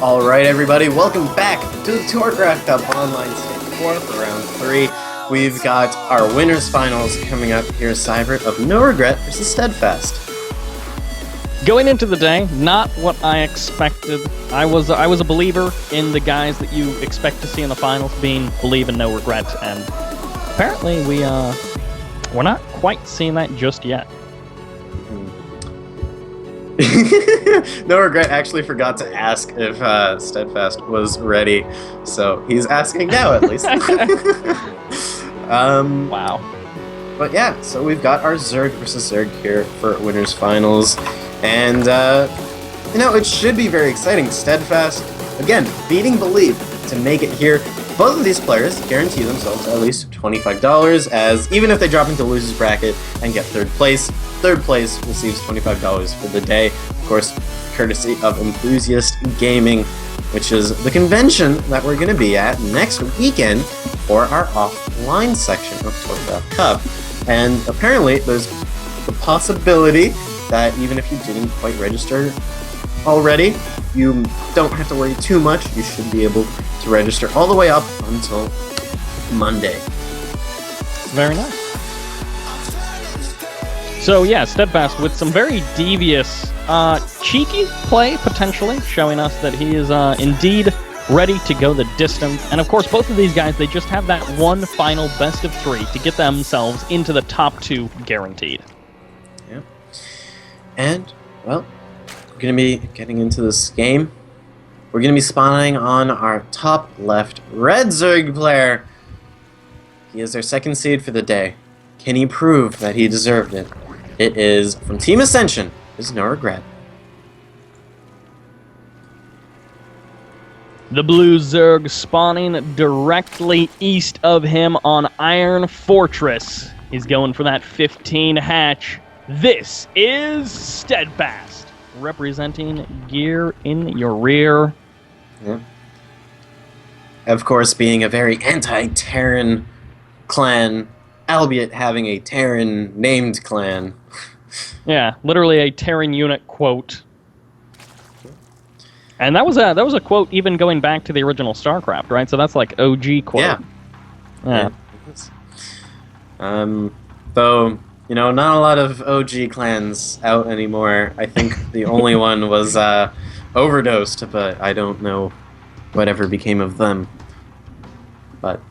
Alright everybody, welcome back to the TorCraft Cup Online Stage 4 for Round 3. We've got our winners finals coming up here, Cybert of NoRegreT versus SteAdfaSt. Going into the day, not what I expected. I was a believer in the guys that you expect to see in the finals, being believe in NoRegreT, and apparently we're not quite seeing that just yet. NoRegreT actually forgot to ask if SteAdfaSt was ready, so he's asking now at least. Wow. But yeah, so we've got our Zerg versus Zerg here for winners finals, and it should be very exciting. SteAdfaSt, again, beating Believe to make it here. Both of these players guarantee themselves at least $25, as even if they drop into loser's bracket and get third place receives $25 for the day. Of course, courtesy of Enthusiast Gaming, which is the convention that we're going to be at next weekend for our offline section of TorCraft Cup. And apparently, there's the possibility that even if you didn't quite register already, you don't have to worry too much. You should be able to register all the way up until Monday. Very nice. So yeah, SteAdfaSt with some very devious, cheeky play, potentially, showing us that he is indeed ready to go the distance. And of course, both of these guys, they just have that one final best of 3 to get themselves into the top 2 guaranteed. Yeah. And, well, we're going to be getting into this game. We're going to be spawning on our top left red Zerg player. He is our second seed for the day. Can he prove that he deserved it? It is from Team Ascension. Is NoRegreT. The blue Zerg spawning directly east of him on Iron Fortress. He's going for that 15 hatch. This is SteAdfaSt, representing gear in your rear. Yeah. Of course, being a very anti-Terran clan, albeit having a Terran-named clan. Yeah, literally a Terran unit quote. And that was a quote even going back to the original StarCraft, right? So that's like OG quote. Yeah. Though, not a lot of OG clans out anymore. I think the only one was Overdosed, but I don't know whatever became of them. But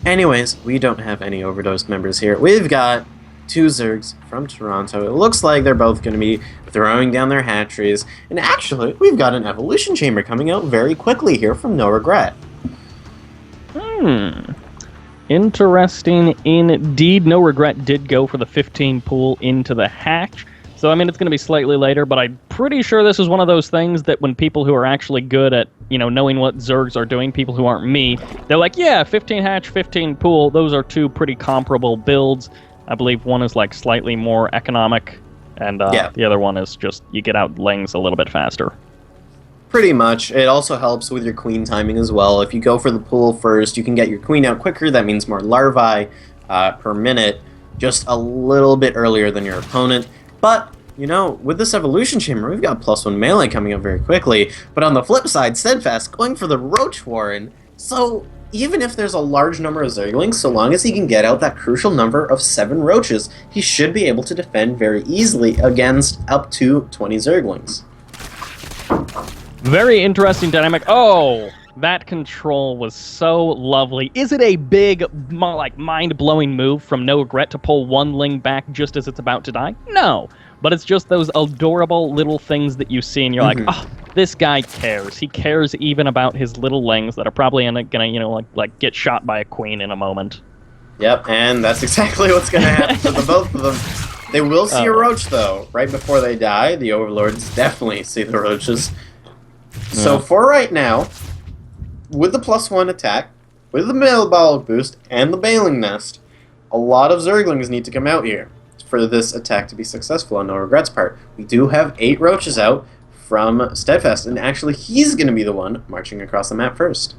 anyways, we don't have any Overdosed members here. We've got 2 Zergs from Toronto. It looks like they're both going to be throwing down their hatcheries. And actually, we've got an Evolution Chamber coming out very quickly here from NoRegreT. Interesting indeed. NoRegreT did go for the 15 pool into the hatch. So, I mean, it's going to be slightly later, but I'm pretty sure this is one of those things that when people who are actually good at, knowing what Zergs are doing, people who aren't me, they're like, yeah, 15 hatch, 15 pool, those are 2 pretty comparable builds. I believe one is like slightly more economic, and the other one is just you get out lanes a little bit faster. Pretty much. It also helps with your queen timing as well. If you go for the pool first, you can get your queen out quicker. That means more larvae per minute, just a little bit earlier than your opponent. But, with this Evolution Chamber, we've got +1 melee coming up very quickly. But on the flip side, SteAdfaSt going for the Roach Warren. So even if there's a large number of Zerglings, so long as he can get out that crucial number of 7 Roaches, he should be able to defend very easily against up to 20 Zerglings. Very interesting dynamic. Oh, that control was so lovely. Is it a big, mind-blowing move from NoRegreT to pull 1 Ling back just as it's about to die? No. But it's just those adorable little things that you see, and you're like, oh, this guy cares. He cares even about his little Lings that are probably gonna, get shot by a queen in a moment. Yep, and that's exactly what's gonna happen to the both of them. They will see a Roach, though, right before they die. The Overlords definitely see the Roaches. So for right now, with the +1 attack, with the Metabolic Boost, and the Bailing Nest, a lot of Zerglings need to come out here for this attack to be successful on NoRegreT's part. We do have 8 Roaches out from SteAdfaSt, and actually he's going to be the one marching across the map first.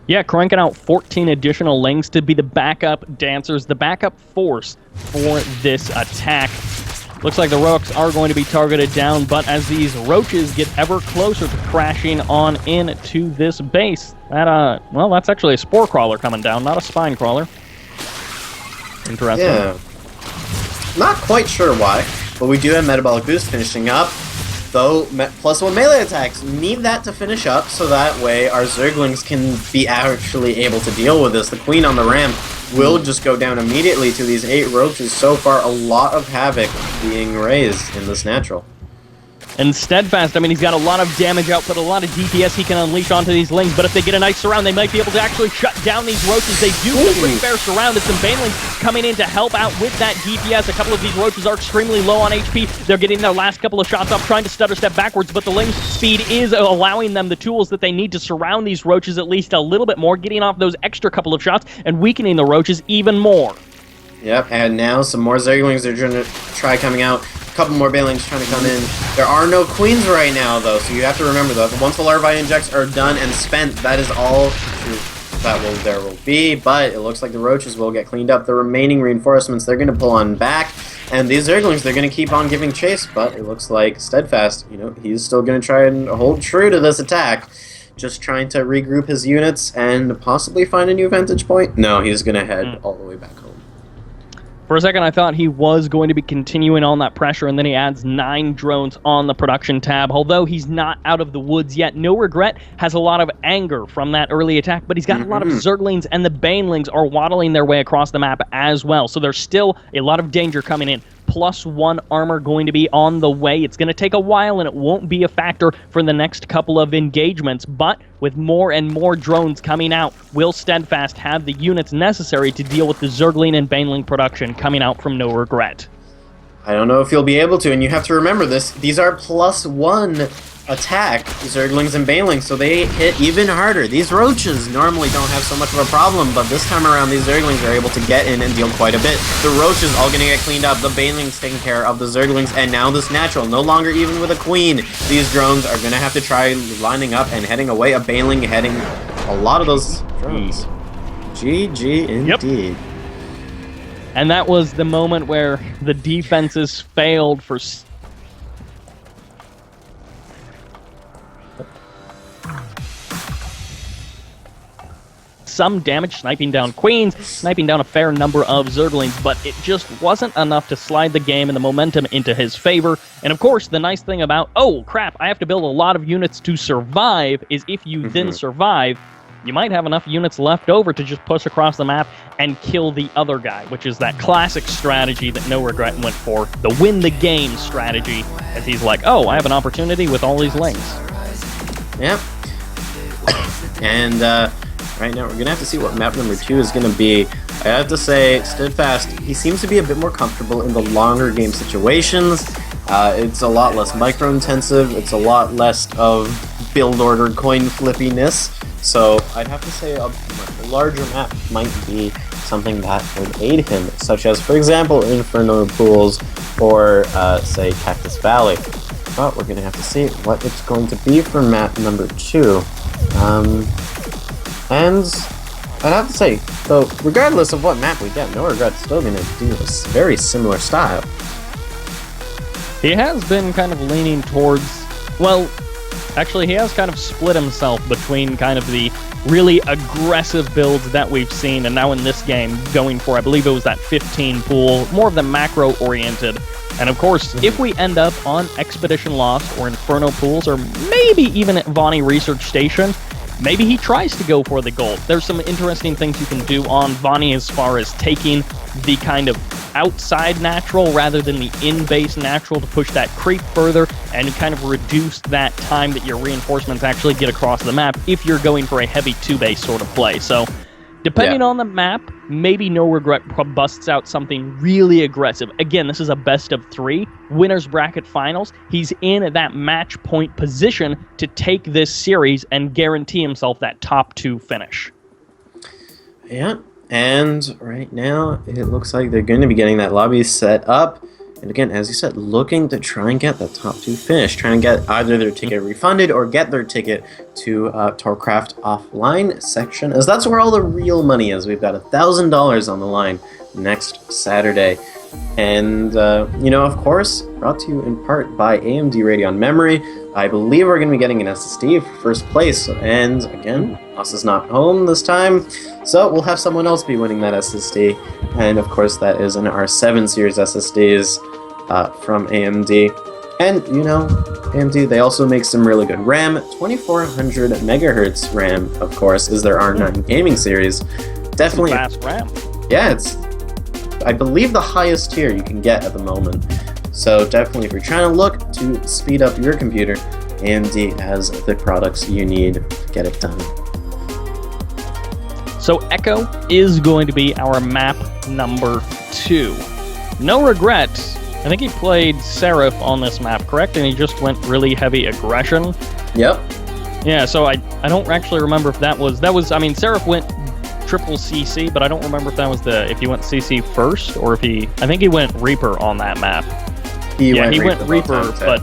Yeah, cranking out 14 additional Lings to be the backup dancers, the backup force for this attack. Looks like the Rooks are going to be targeted down, but as these roaches get ever closer to crashing on into this base, well, that's actually a spore crawler coming down, not a spine crawler. Interesting. Yeah. Not quite sure why, but we do have Metabolic Boost finishing up. Though, +1 melee attacks, need that to finish up, so that way our Zerglings can be actually able to deal with this. The Queen on the ramp will just go down immediately to these 8 roaches. So far, a lot of havoc being raised in this natural. And SteAdfaSt, I mean, he's got a lot of damage output, a lot of DPS he can unleash onto these lings, but if they get a nice surround, they might be able to actually shut down these roaches. They do get a quick fair surround, and some banelings coming in to help out with that DPS. A couple of these roaches are extremely low on HP. They're getting their last couple of shots off, trying to stutter step backwards, but the ling's speed is allowing them the tools that they need to surround these roaches at least a little bit more, getting off those extra couple of shots and weakening the roaches even more. Yep, and now some more Zerglings are trying to try coming out. A couple more Banelings trying to come in. There are no Queens right now, though, so you have to remember that once the Larvae Injects are done and spent, that is all there will be, but it looks like the Roaches will get cleaned up. The remaining reinforcements, they're going to pull on back, and these Zerglings, they're going to keep on giving chase, but it looks like SteAdfaSt, he's still going to try and hold true to this attack. Just trying to regroup his units and possibly find a new vantage point. No, he's going to head all the way back home. For a second, I thought he was going to be continuing on that pressure, and then he adds 9 drones on the production tab. Although he's not out of the woods yet, NoRegreT has a lot of anger from that early attack, but he's got a lot of Zerglings, and the Banelings are waddling their way across the map as well. So there's still a lot of danger coming in. +1 armor going to be on the way. It's going to take a while, and it won't be a factor for the next couple of engagements, but with more and more drones coming out, will SteAdfaSt have the units necessary to deal with the Zergling and Baneling production coming out from NoRegreT? I don't know if you'll be able to, and you have to remember this. These are +1 attack Zerglings and Banelings, so they hit even harder. These Roaches normally don't have so much of a problem, but this time around these Zerglings are able to get in and deal quite a bit. The Roaches all gonna get cleaned up, the Banelings taking care of the Zerglings, and now this natural, no longer even with a Queen. These drones are gonna have to try lining up and heading away. A Baneling heading a lot of those drones. GG indeed. Yep. And that was the moment where the defenses failed for some damage, sniping down Queens, sniping down a fair number of Zerglings, but it just wasn't enough to slide the game and the momentum into his favor. And of course, the nice thing about, oh crap, I have to build a lot of units to survive, is if you then survive, you might have enough units left over to just push across the map and kill the other guy, which is that classic strategy that NoRegreT went for, the win the game strategy, as he's like, oh, I have an opportunity with all these lings. Yep. And right now we're gonna have to see what map number 2 is gonna be. I have to say, SteAdfaSt, he seems to be a bit more comfortable in the longer game situations. It's a lot less micro-intensive, it's a lot less of build order coin flippiness. So I'd have to say a larger map might be something that would aid him, such as, for example, Inferno Pools or, say, Cactus Valley. But we're going to have to see what it's going to be for map number 2. And I'd have to say, though, regardless of what map we get, NoRegreT's still going to do a very similar style. He has been kind of leaning towards, well, actually, he has kind of split himself between kind of the really aggressive builds that we've seen, and now in this game going for, I believe it was that 15 pool, more of the macro-oriented. And of course, if we end up on Expedition Lost or Inferno Pools, or maybe even at Vani Research Station, maybe he tries to go for the gold. There's some interesting things you can do on Vani as far as taking the kind of outside natural rather than the in-base natural to push that creep further and kind of reduce that time that your reinforcements actually get across the map if you're going for a heavy 2-base sort of play. So depending on the map, maybe NoRegreT busts out something really aggressive. Again, this is a best of 3 winners bracket finals. He's in that match point position to take this series and guarantee himself that top 2 finish. Yeah. And right now, it looks like they're going to be getting that lobby set up. And again, as you said, looking to try and get the top 2 fish, trying to get either their ticket refunded or get their ticket to TorCraft offline section, as that's where all the real money is. We've got $1,000 on the line next Saturday. And, of course, brought to you in part by AMD Radeon Memory. I believe we're going to be getting an SSD for first place. And, again, Us is not home this time, so we'll have someone else be winning that SSD. And, of course, that is an R7 series SSDs from AMD. And, AMD, they also make some really good RAM. 2400 megahertz RAM, of course, is their R9 gaming series. Definitely fast RAM. Yeah, it's, I believe, the highest tier you can get at the moment. So definitely, if you're trying to look to speed up your computer, AMD has the products you need to get it done. So Echo is going to be our map number 2. NoRegreT, I think he played Seraph on this map, correct? And he just went really heavy aggression. Yep. Yeah, so I don't actually remember if that was, Seraph went triple CC, but I don't remember if that was if he went CC first, or if I think he went Reaper on that map. He went Reaper, but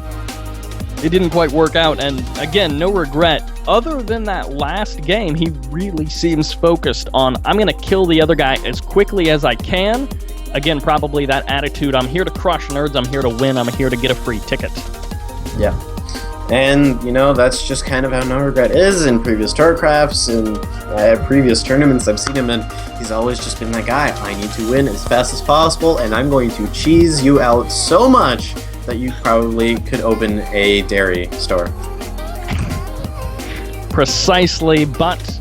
it didn't quite work out. And again, NoRegreT, other than that last game, he really seems focused on, I'm going to kill the other guy as quickly as I can. Again, probably that attitude, I'm here to crush nerds, I'm here to win, I'm here to get a free ticket. Yeah. And, that's just kind of how NoRegreT is in previous TorCrafts and previous tournaments I've seen him in. He's always just been that guy. I need to win as fast as possible, and I'm going to cheese you out so much that you probably could open a dairy store. Precisely, but